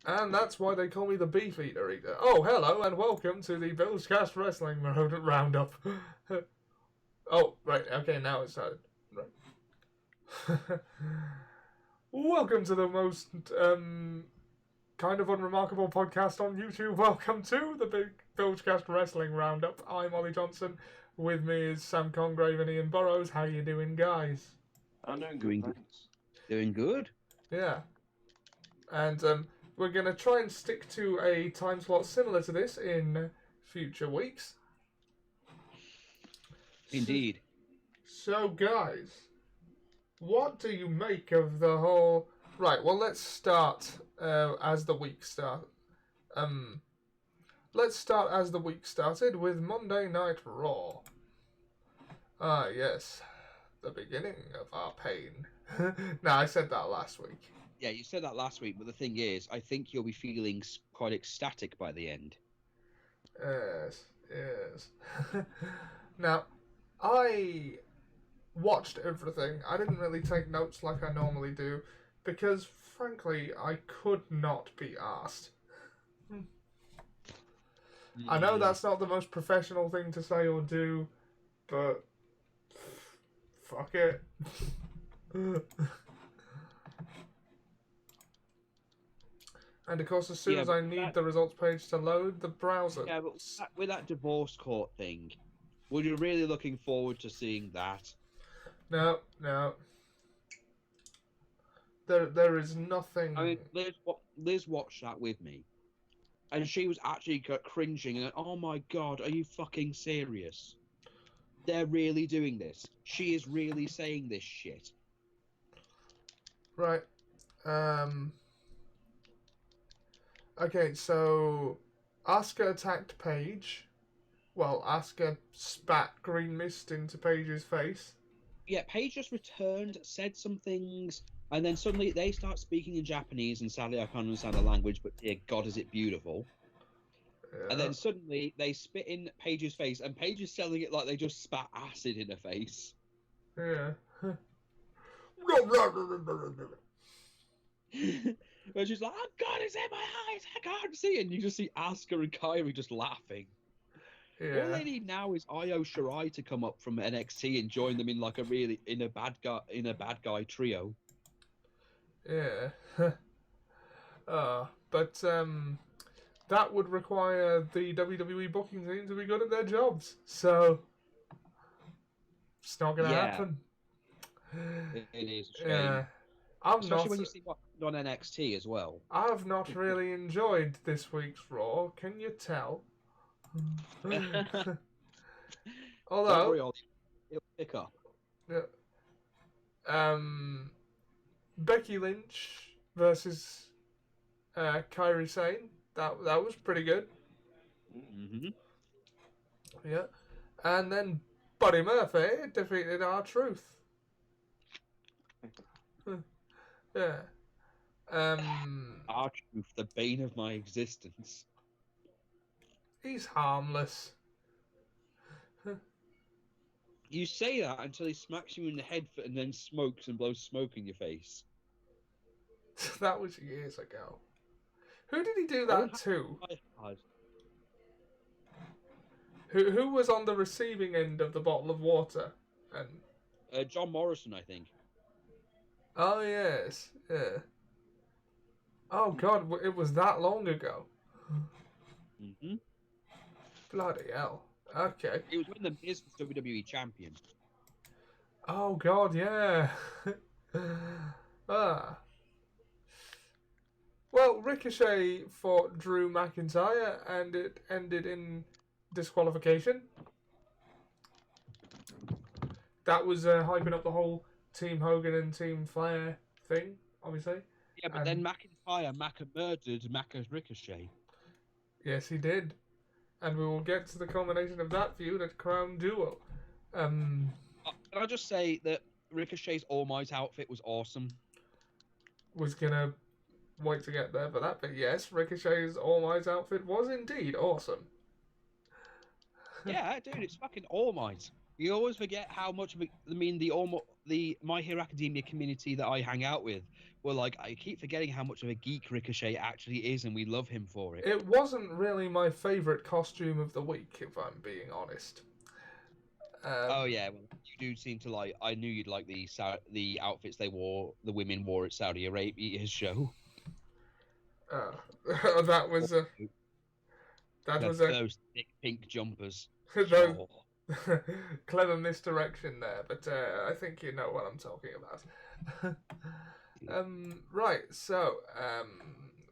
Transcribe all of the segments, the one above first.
And that's why they call me the Beef Eater. Oh, hello, and welcome to the Bilgecast Wrestling Roundup. Oh, right, okay, now it started. Right. Welcome to the most, kind of unremarkable podcast on YouTube. Welcome to the Big Bilgecast Wrestling Roundup. I'm Ollie Johnson. With me is Sam Congrave and Ian Burrows. How you doing, guys? I'm doing good, thanks. Doing good. Yeah. And, we're going to try and stick to a time slot similar to this in future weeks. Indeed. So, guys, what do you make of the whole... Right, well, let's start as the week start. Let's start as the week started with Monday Night Raw. Ah, yes. The beginning of our pain. No, I said that last week. Yeah, you said that last week, but the thing is, I think you'll be feeling quite ecstatic by the end. Yes. Now, I watched everything. I didn't really take notes like I normally do, because, frankly, I could not be asked. I know that's not the most professional thing to say or do, but fuck it. And of course, as soon as I need the results page to load, the browser... Yeah, but with that divorce court thing, were you really looking forward to seeing that? No. There is nothing... I mean, Liz watched that with me, and she was actually cringing and, oh my god, are you fucking serious? They're really doing this. She is really saying this shit. Right. Okay, so Asuka attacked Paige. Well, Asuka spat green mist into Paige's face. Yeah, Paige just returned, said some things, and then suddenly they start speaking in Japanese, and sadly I can't understand the language, but dear God, is it beautiful. Yeah. And then suddenly they spit in Paige's face, and Paige is selling it like they just spat acid in her face. Yeah. Where she's like, oh God, it's in my eyes, I can't see it. And you just see Asuka and Kairi just laughing. Yeah. All they need now is Io Shirai to come up from NXT and join them in like a bad guy trio. Yeah. But that would require the WWE booking team to be good at their jobs. So it's not gonna happen. It is a shame. Especially when you see what's on NXT as well. I've not really enjoyed this week's Raw. Can you tell? Although, it'll pick up. Yeah. Becky Lynch versus Kairi Sane. That was pretty good. Mm-hmm. Yeah. And then Buddy Murphy defeated R-Truth. Yeah. R-Truth, the bane of my existence. He's harmless. You say that until he smacks you in the head and then smokes and blows smoke in your face. That was years ago. Who did he do that to? Who was on the receiving end of the bottle of water? And John Morrison, I think. Oh, yes. Yeah. Oh, God, it was that long ago. Mm-hmm. Bloody hell. Okay. It was when the Miz was WWE champion. Oh, God, yeah. Well, Ricochet fought Drew McIntyre, and it ended in disqualification. That was hyping up the whole Team Hogan and Team Flair thing, obviously. Yeah, but then McIntyre murdered Ricochet. Yes, he did. And we will get to the culmination of that feud at Crown Duel. Can I just say that Ricochet's All Might outfit was awesome? Was gonna wait to get there for that, but yes, Ricochet's All Might outfit was indeed awesome. Yeah, dude, it's fucking All Might. You always forget how much of the My Hero Academia community that I hang out with were like, I keep forgetting how much of a geek Ricochet actually is, and we love him for it. It wasn't really my favourite costume of the week, if I'm being honest. Oh yeah, well, you do seem to like. I knew you'd like the outfits the women wore at Saudi Arabia's show. That was a Those thick pink jumpers. those, Oh. clever misdirection there, but I think you know what I'm talking about. Right, so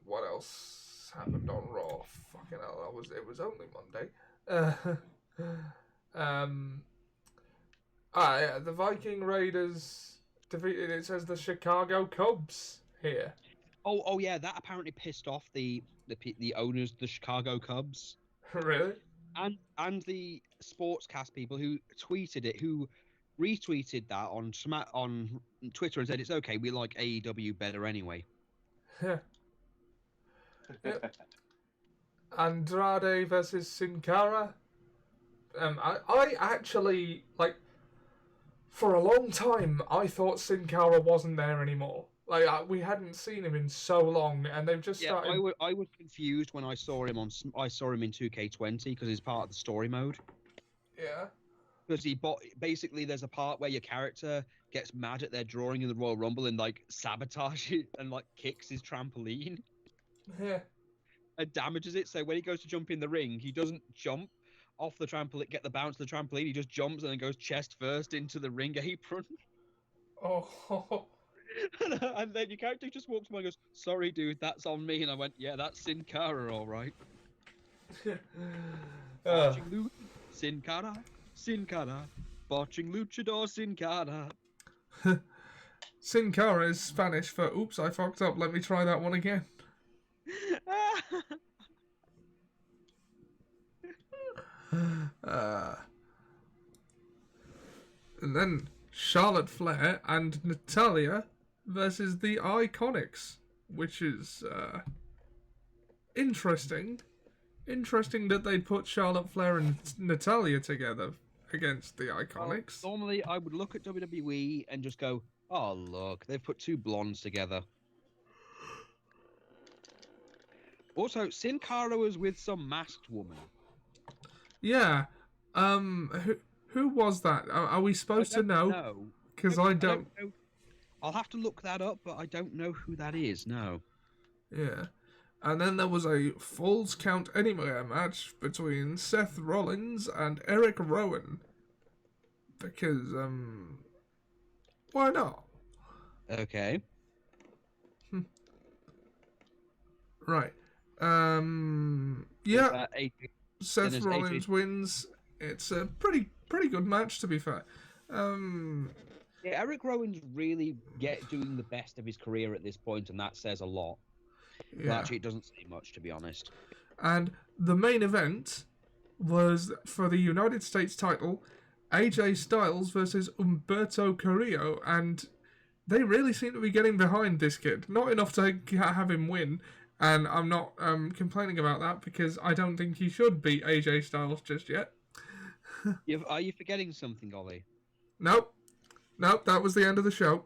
what else happened on Raw? Fucking hell, it was only Monday. Yeah, the Viking Raiders defeated. It says the Chicago Cubs here. Oh yeah, that apparently pissed off the owners of the Chicago Cubs. Really? And the sportscast people who tweeted it, who retweeted that on Twitter and said it's okay, we like AEW better anyway. Yeah. Andrade versus Sin Cara. I actually, like, for a long time, I thought Sin Cara wasn't there anymore. Like, we hadn't seen him in so long, and they've just started. I was confused when I saw him in 2K20 because he's part of the story mode. Yeah. Because basically there's a part where your character gets mad at their drawing in the Royal Rumble and like sabotages it and like kicks his trampoline. Yeah. And damages it. So when he goes to jump in the ring, he doesn't jump off the trampoline, get the bounce of the trampoline. He just jumps and then goes chest first into the ring apron. Oh. And then your character just walks by and goes, "Sorry, dude, that's on me." And I went, "Yeah, that's Sin Cara, all right." Sin Cara, botching luchador Sin Cara. Sin Cara is Spanish for "oops, I fucked up, let me try that one again." And then Charlotte Flair and Natalia versus the Iconics, which is interesting. Interesting that they put Charlotte Flair and Natalia together against the Iconics. Well, normally, I would look at WWE and just go, "Oh, look, they've put two blondes together." Also, Sin Cara was with some masked woman. Yeah. Who was that? Are we supposed to know? Because I don't know. I'll have to look that up, but I don't know who that is. No. Yeah. And then there was a Falls Count Anywhere match between Seth Rollins and Eric Rowan. Because, why not? Okay. Right. Yeah. Seth Rollins wins. It's a pretty good match, to be fair. Yeah, Eric Rowan's really doing the best of his career at this point, and that says a lot. Yeah. Well, actually, it doesn't say much, to be honest. And the main event was for the United States title, AJ Styles versus Humberto Carrillo, and they really seem to be getting behind this kid. Not enough to have him win, and I'm not complaining about that because I don't think he should beat AJ Styles just yet. Are you forgetting something, Ollie? Nope, that was the end of the show.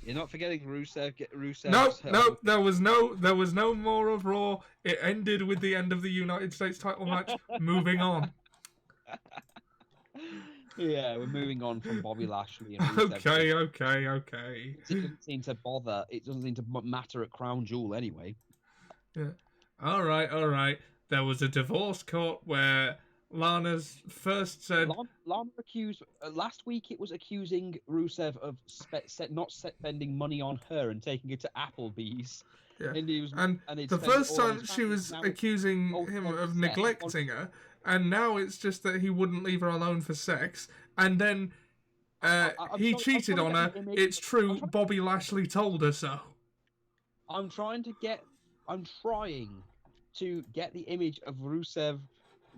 You're not forgetting Rusev. Nope. There was no more of Raw. It ended with the end of the United States title match. Moving on. Yeah, we're moving on from Bobby Lashley and Rusev. Okay. It doesn't seem to bother. It doesn't seem to matter at Crown Jewel anyway. Yeah. All right. There was a divorce court where Lana's first said... Lana accused... last week it was accusing Rusev of not spending money on her and taking it to Applebee's. Yeah. And the first time she was accusing him of neglecting her, and now it's just that he wouldn't leave her alone for sex, and then he cheated on her. It's true, Bobby Lashley told her so. I'm trying to get the image of Rusev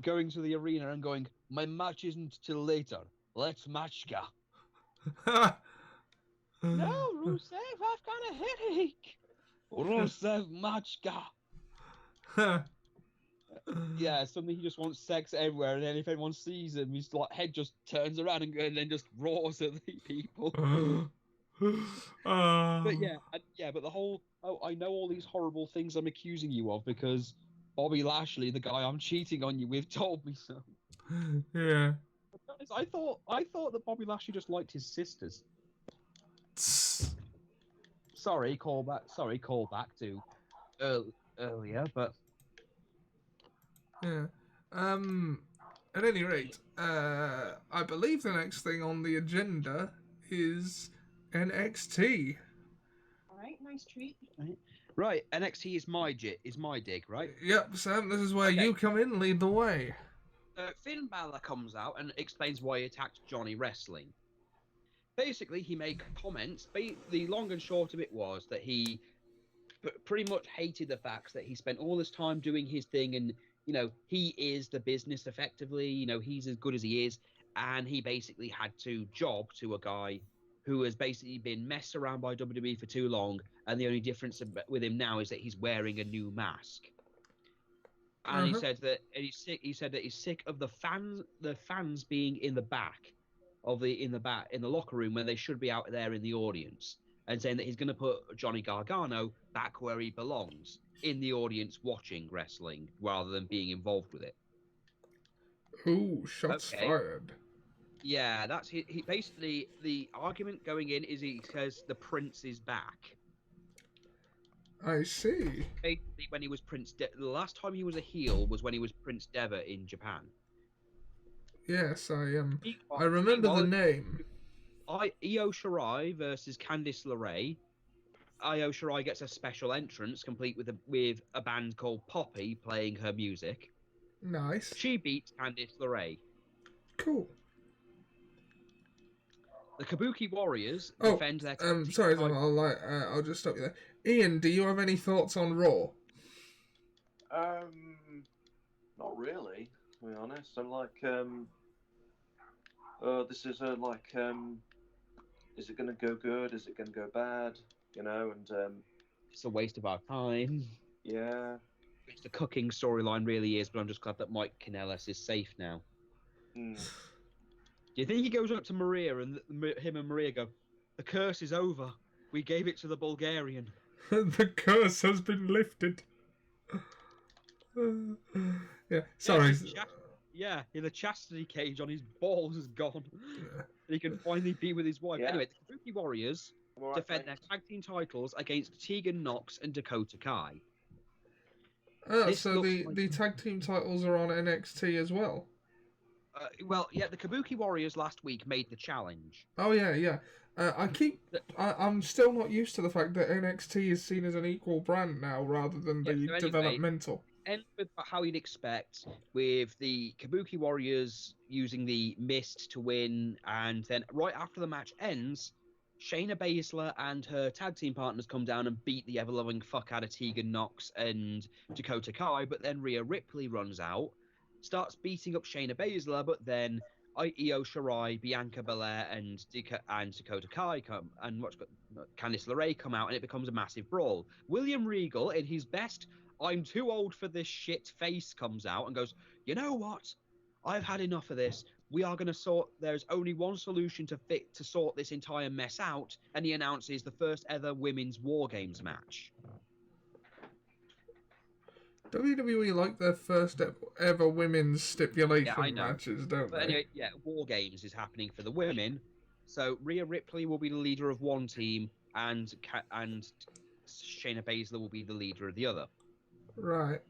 going to the arena and going, "My match isn't till later. Let's matchka." No, Rusev, I've got a headache. Rusev matchka. Yeah, suddenly he just wants sex everywhere, and then if anyone sees him, his like head just turns around and then just roars at the people. But yeah, but the whole I know all these horrible things I'm accusing you of because Bobby Lashley, the guy I'm cheating on you with, told me so. Yeah. I thought that Bobby Lashley just liked his sisters. Sorry, call back to earlier, but Yeah. At any rate, I believe the next thing on the agenda is NXT. All right, nice treat. right, NXT is my dig, right? Yep, Sam, this is where Okay. you come in, lead the way. Finn Balor comes out and explains why he attacked Johnny Wrestling. Basically, he made comments. The long and short of it was that he pretty much hated the fact that he spent all this time doing his thing, and he is the business effectively. He's as good as he is, and he basically had to job to a guy who has basically been messed around by WWE for too long, and the only difference with him now is that he's wearing a new mask. And he said that he's sick. He said that he's sick of the fans being in the back in the locker room when they should be out there in the audience, and saying that he's going to put Johnny Gargano back where he belongs, in the audience watching wrestling rather than being involved with it. Ooh, shots fired. Yeah, that's he basically, the argument going in is he says the Prince is back. I see. Basically, when he was the last time he was a heel was when he was Prince Devitt in Japan. Yes, I remember the name. Io Shirai versus Candice LeRae. Io Shirai gets a special entrance, complete with a band called Poppy playing her music. Nice. She beats Candice LeRae. Cool. The Kabuki Warriors defend their. Sorry, I'll just stop you there. Ian, do you have any thoughts on Raw? Not really, to be honest. I'm like, this is is it going to go good? Is it going to go bad? And it's a waste of our time. Yeah. Which the cooking storyline really is, but I'm just glad that Mike Kanellis is safe now. Mm. Do you think he goes up to Maria and him and Maria go, "The curse is over. We gave it to the Bulgarian." The curse has been lifted. Yeah, sorry. Yeah, the chastity cage on his balls is gone. Yeah. He can finally be with his wife. Yeah. Anyway, the Kabuki Warriors defend their tag team titles against Tegan Nox and Dakota Kai. So the tag team titles are on NXT as well? The Kabuki Warriors last week made the challenge. Oh, yeah. I'm still not used to the fact that NXT is seen as an equal brand now rather than the developmental. End with how you'd expect, with the Kabuki Warriors using the mist to win, and then right after the match ends, Shayna Baszler and her tag team partners come down and beat the ever-loving fuck out of Tegan Nox and Dakota Kai, but then Rhea Ripley runs out, starts beating up Shayna Baszler, but then Io Shirai, Bianca Belair, and Dakota Kai come, and Candice LeRae come out, and it becomes a massive brawl. William Regal, in his best "I'm too old for this shit" face, comes out and goes, "You know what? I've had enough of this. We are going to there's only one solution to sort this entire mess out," and he announces the first ever women's War Games match. WWE like their first ever women's stipulation matches, don't they? Anyway, War Games is happening for the women. So Rhea Ripley will be the leader of one team, and Shayna Baszler will be the leader of the other. Right.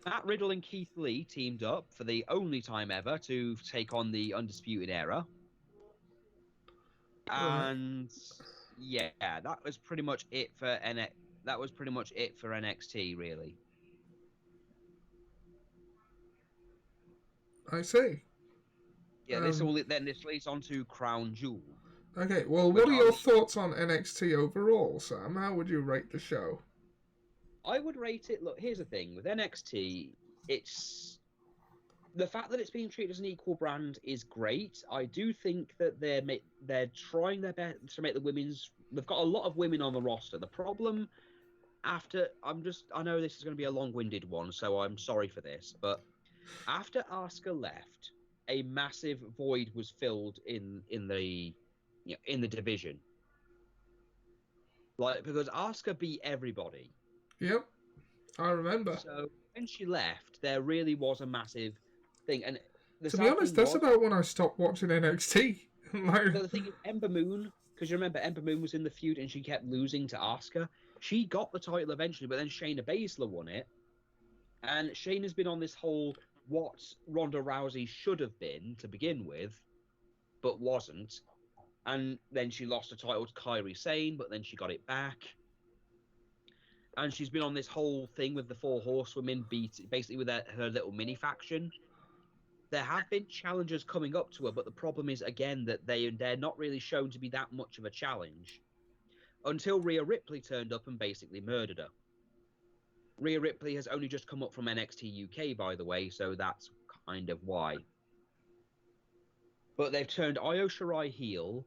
Matt Riddle and Keith Lee teamed up for the only time ever to take on the Undisputed Era. And that was pretty much it for NXT, really. I see. Yeah, this leads on to Crown Jewel. Okay, well, what are your thoughts on NXT overall, Sam? How would you rate the show? I would rate it. Look, here's the thing with NXT. It's the fact that it's being treated as an equal brand is great. I do think that they're trying their best to make the women's. They've got a lot of women on the roster. The problem I know this is going to be a long-winded one, so I'm sorry for this, but after Asuka left, a massive void was filled in the division. Like, because Asuka beat everybody. Yep, I remember. So when she left, there really was a massive thing. And To be honest, that's about when I stopped watching NXT. Like... The thing is, Ember Moon, because you remember Ember Moon was in the feud and she kept losing to Asuka. She got the title eventually, but then Shayna Baszler won it. And Shayna's been on this whole what Ronda Rousey should have been to begin with, but wasn't. And then she lost the title to Kairi Sane, but then she got it back. And she's been on this whole thing with the Four Horsewomen, basically with her little mini faction. There have been challengers coming up to her, but the problem is, again, that they're not really shown to be that much of a challenge. Until Rhea Ripley turned up and basically murdered her. Rhea Ripley has only just come up from NXT UK, by the way, so that's kind of why. But they've turned Io Shirai heel.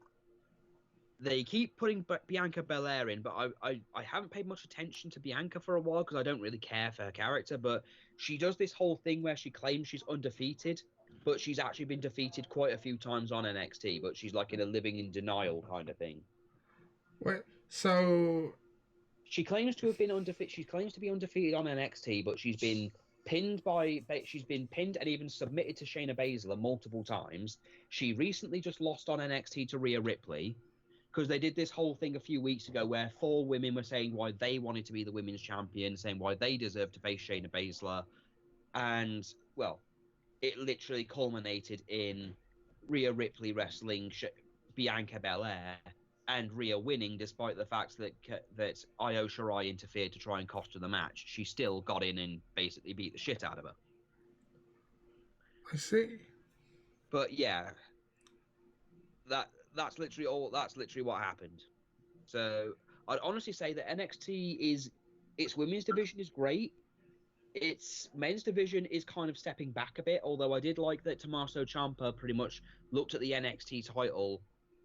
They keep putting Bianca Belair in, but I haven't paid much attention to Bianca for a while because I don't really care for her character, but she does this whole thing where she claims she's undefeated, but she's actually been defeated quite a few times on NXT, but she's like in a living in denial kind of thing. Wait, so... She claims to have been undefeated. She claims to be undefeated on NXT, but she's been pinned and even submitted to Shayna Baszler multiple times. She recently just lost on NXT to Rhea Ripley because they did this whole thing a few weeks ago where 4 women were saying why they wanted to be the women's champion, saying why they deserved to face Shayna Baszler, and well, it literally culminated in Rhea Ripley wrestling Bianca Belair and Rhea winning, despite the fact that Io Shirai interfered to try and cost her the match. She still got in and basically beat the shit out of her. I see. But yeah, that's literally what happened. So I'd honestly say that NXT its women's division is great. Its men's division is kind of stepping back a bit, although I did like that Tommaso Ciampa pretty much looked at the NXT title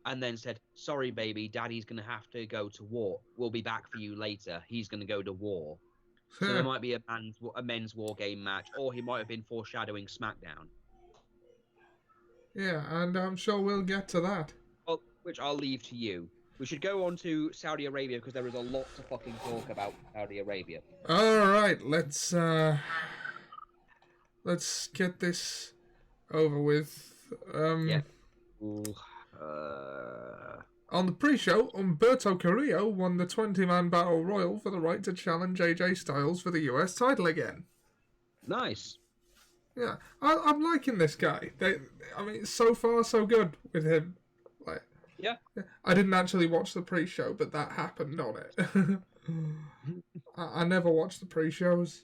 and then said, sorry, baby, daddy's going to have to go to war. We'll be back for you later. He's going to go to war. So there might be a men's war game match, or he might have been foreshadowing Smackdown. Yeah, and I'm sure we'll get to that. Well, which I'll leave to you. We should go on to Saudi Arabia because there is a lot to fucking talk about Saudi Arabia. All right, let's get this over with. Yeah. On the pre-show, Humberto Carrillo won the 20-man Battle Royal for the right to challenge AJ Styles for the US title again. Nice. Yeah, I'm liking this guy. So far so good with him. Like, yeah. I didn't actually watch the pre-show, but that happened on it. I never watched the pre-shows.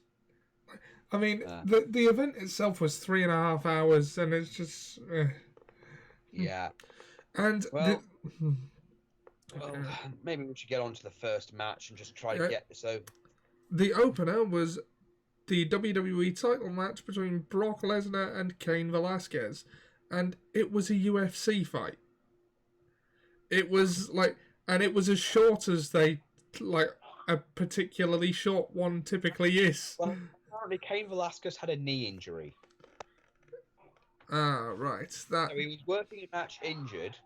I mean, the event itself was 3.5 hours, and it's just... Yeah. And maybe we should get on to the first match and just try to get this over. The opener was the WWE title match between Brock Lesnar and Cain Velasquez, and it was a UFC fight. It was it was as short as a particularly short one typically is. Well, apparently Cain Velasquez had a knee injury. Ah, right. So he was working a match injured.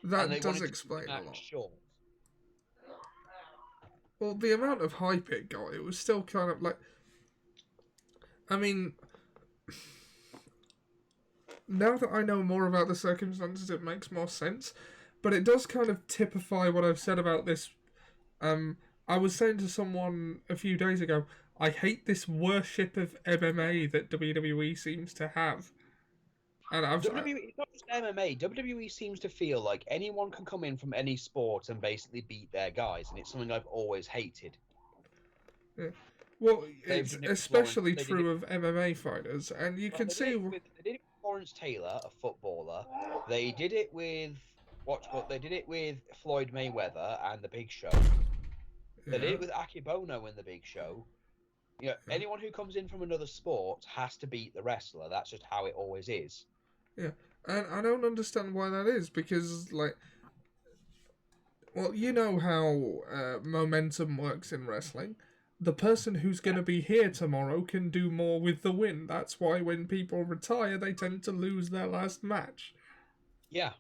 That does explain a lot. Short. Well, the amount of hype it got, it was still kind of like... I mean... Now that I know more about the circumstances, it makes more sense. But it does kind of typify what I've said about this. I was saying to someone a few days ago, I hate this worship of MMA that WWE seems to have. And it's not just MMA. WWE seems to feel like anyone can come in from any sport and basically beat their guys, and it's something I've always hated. Yeah. Well, it's especially true of MMA fighters, and you can see... They did it with Lawrence Taylor, a footballer. They did it with... They did it with Floyd Mayweather and The Big Show. They did it with Akebono in The Big Show. You know, anyone who comes in from another sport has to beat the wrestler. That's just how it always is. Yeah, and I don't understand why that is, because, Well, you know how momentum works in wrestling. The person who's going to be here tomorrow can do more with the win. That's why when people retire, they tend to lose their last match. Yeah.